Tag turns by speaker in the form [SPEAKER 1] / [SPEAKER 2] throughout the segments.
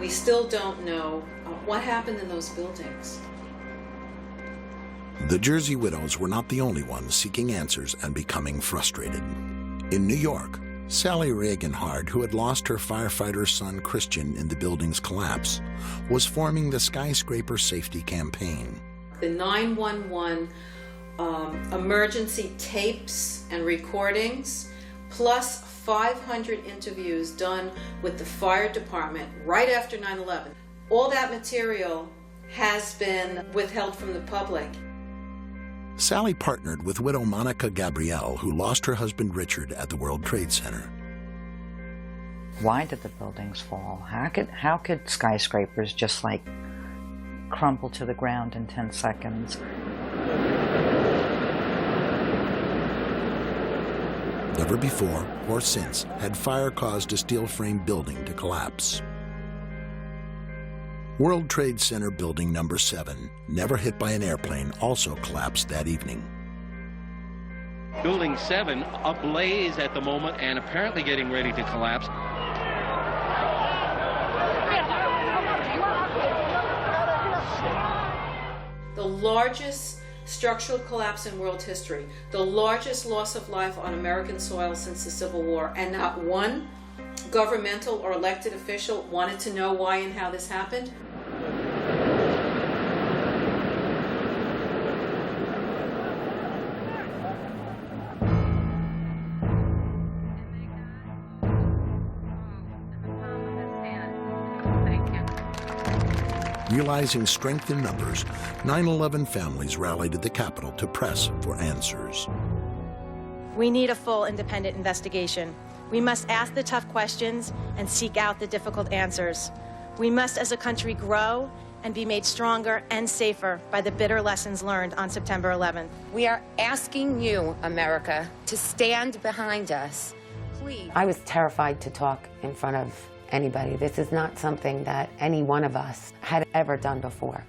[SPEAKER 1] We still don't know what happened in those buildings.
[SPEAKER 2] The Jersey widows were not the only ones seeking answers and becoming frustrated. In New York, Sally Reaganhard, who had lost her firefighter son Christian in the building's collapse, was forming the Skyscraper Safety Campaign.
[SPEAKER 1] The 911 emergency tapes and recordings, plus 500 interviews done with the fire department right after 9/11. All that material has been withheld from the public.
[SPEAKER 2] Sally partnered with widow Monica Gabrielle, who lost her husband Richard at the World Trade Center.
[SPEAKER 3] Why did the buildings fall? How could skyscrapers just like crumple to the ground in 10 seconds?
[SPEAKER 2] Never before or since had fire caused a steel-framed building to collapse. World Trade Center Building Number 7, never hit by an airplane, also collapsed that evening.
[SPEAKER 4] Building 7 ablaze at the moment and apparently getting ready to collapse.
[SPEAKER 1] The largest structural collapse in world history, the largest loss of life on American soil since the Civil War, and not one governmental or elected official wanted to know why and how this happened.
[SPEAKER 2] Realizing strength in numbers, 9/11 families rallied at the Capitol to press for answers.
[SPEAKER 5] We need a full independent investigation. We must ask the tough questions and seek out the difficult answers. We must, as a country, grow and be made stronger and safer by the bitter lessons learned on September 11th.
[SPEAKER 6] We are asking you, America, to stand behind us. Please.
[SPEAKER 7] I was terrified to talk in front of anybody. This is not something that any one of us had ever done before.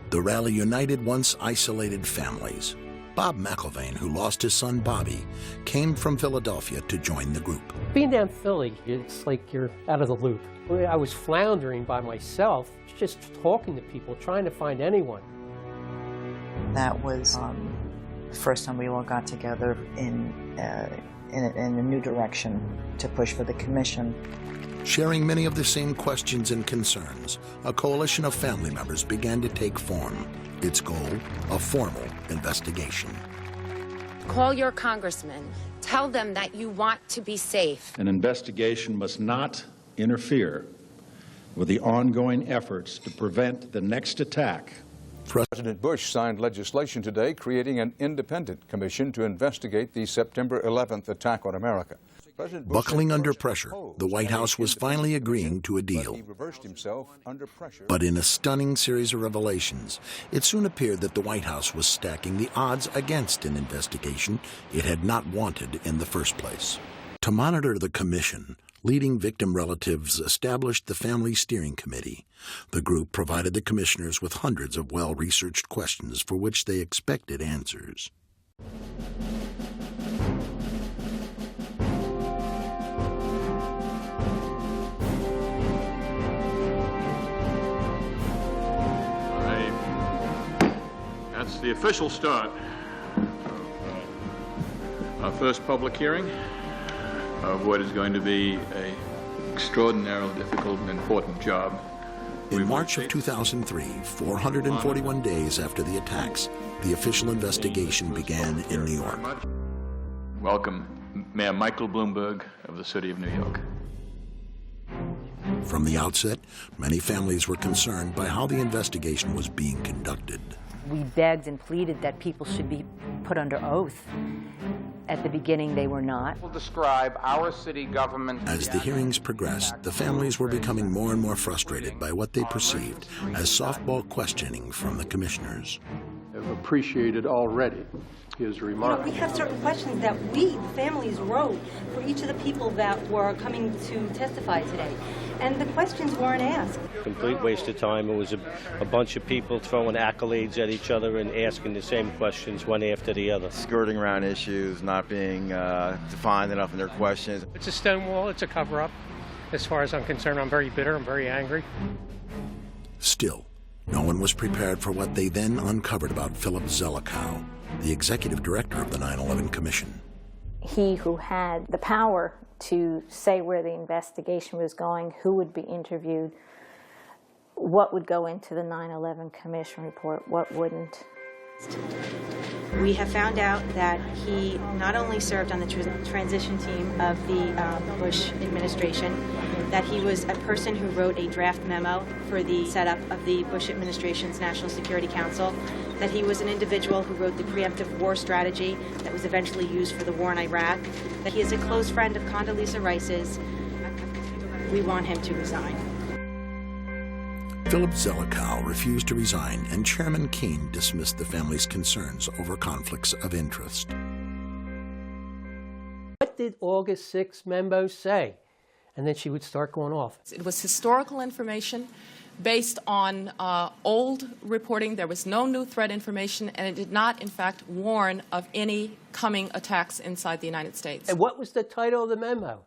[SPEAKER 2] The rally united once isolated families. Bob McIlvaine, who lost his son Bobby, came from Philadelphia to join the group.
[SPEAKER 8] Being down Philly, it's like you're out of the loop. I was floundering by myself, just talking to people, trying to find anyone.
[SPEAKER 3] That was the first time we all got together in a new direction to push for the commission.
[SPEAKER 2] Sharing many of the same questions and concerns, a coalition of family members began to take form. Its goal, a formal investigation.
[SPEAKER 6] Call your congressman. Tell them that you want to be safe.
[SPEAKER 9] An investigation must not interfere with the ongoing efforts to prevent the next attack.
[SPEAKER 10] President Bush signed legislation today creating an independent commission to investigate the September 11th attack on America.
[SPEAKER 2] Buckling under pressure, the White House was finally agreeing to a deal. But in a stunning series of revelations, it soon appeared that the White House was stacking the odds against an investigation it had not wanted in the first place. To monitor the commission, leading victim relatives established the Family Steering Committee. The group provided the commissioners with hundreds of well-researched questions for which they expected answers.
[SPEAKER 11] That's the official start of our first public hearing of what is going to be an extraordinarily difficult and important job.
[SPEAKER 2] In March of 2003, 441 days after the attacks, the official investigation began in New York.
[SPEAKER 11] Welcome, Mayor Michael Bloomberg of the City of New York.
[SPEAKER 2] From the outset, many families were concerned by how the investigation was being conducted.
[SPEAKER 12] We begged and pleaded that people should be put under oath. At the beginning, they were not.
[SPEAKER 13] We'll describe our city government.
[SPEAKER 2] As the hearings progressed, the families were becoming more and more frustrated by what they perceived as softball questioning from the commissioners.
[SPEAKER 14] I've appreciated already his remarks.
[SPEAKER 15] We have certain questions that we, the families, wrote for each of the people that were coming to testify today. And the questions weren't asked.
[SPEAKER 16] Complete waste of time. It was a bunch of people throwing accolades at each other and asking the same questions one after the other.
[SPEAKER 17] Skirting around issues, not being defined enough in their questions.
[SPEAKER 8] It's a stonewall, it's a cover-up. As far as I'm concerned, I'm very bitter, I'm very angry.
[SPEAKER 2] Still, no one was prepared for what they then uncovered about Philip Zelikow, the executive director of the 9/11 Commission.
[SPEAKER 17] He who had the power to say where the investigation was going, who would be interviewed, what would go into the 9/11 Commission report, what wouldn't.
[SPEAKER 5] We have found out that he not only served on the transition team of the Bush administration, that he was a person who wrote a draft memo for the setup of the Bush administration's National Security Council, that he was an individual who wrote the preemptive war strategy that was eventually used for the war in Iraq, that he is a close friend of Condoleezza Rice's. We want him to resign.
[SPEAKER 2] Philip Zelikow refused to resign, and Chairman Keene dismissed the family's concerns over conflicts of interest.
[SPEAKER 8] What did August 6 memo say? And then she would start going off.
[SPEAKER 18] It was historical information based on old reporting. There was no new threat information, and it did not, in fact, warn of any coming attacks inside the United States.
[SPEAKER 8] And what was the title of the memo?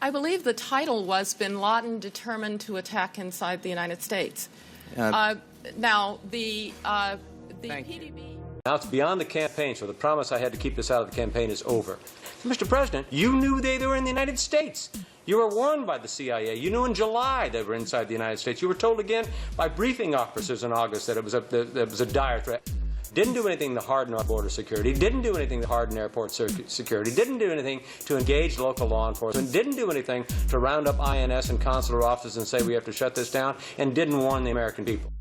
[SPEAKER 18] I believe the title was Bin Laden Determined to Attack Inside the United States. Now, the PDB...
[SPEAKER 19] Now it's beyond the campaign, so the promise I had to keep this out of the campaign is over. Mr. President, you knew they were in the United States. You were warned by the CIA. You knew in July they were inside the United States. You were told again by briefing officers in August that it was a dire threat. Didn't do anything to harden our border security, didn't do anything to harden airport security, didn't do anything to engage local law enforcement, didn't do anything to round up INS and consular offices and say we have to shut this down, and didn't warn the American people.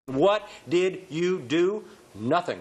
[SPEAKER 19] What did you do? Nothing.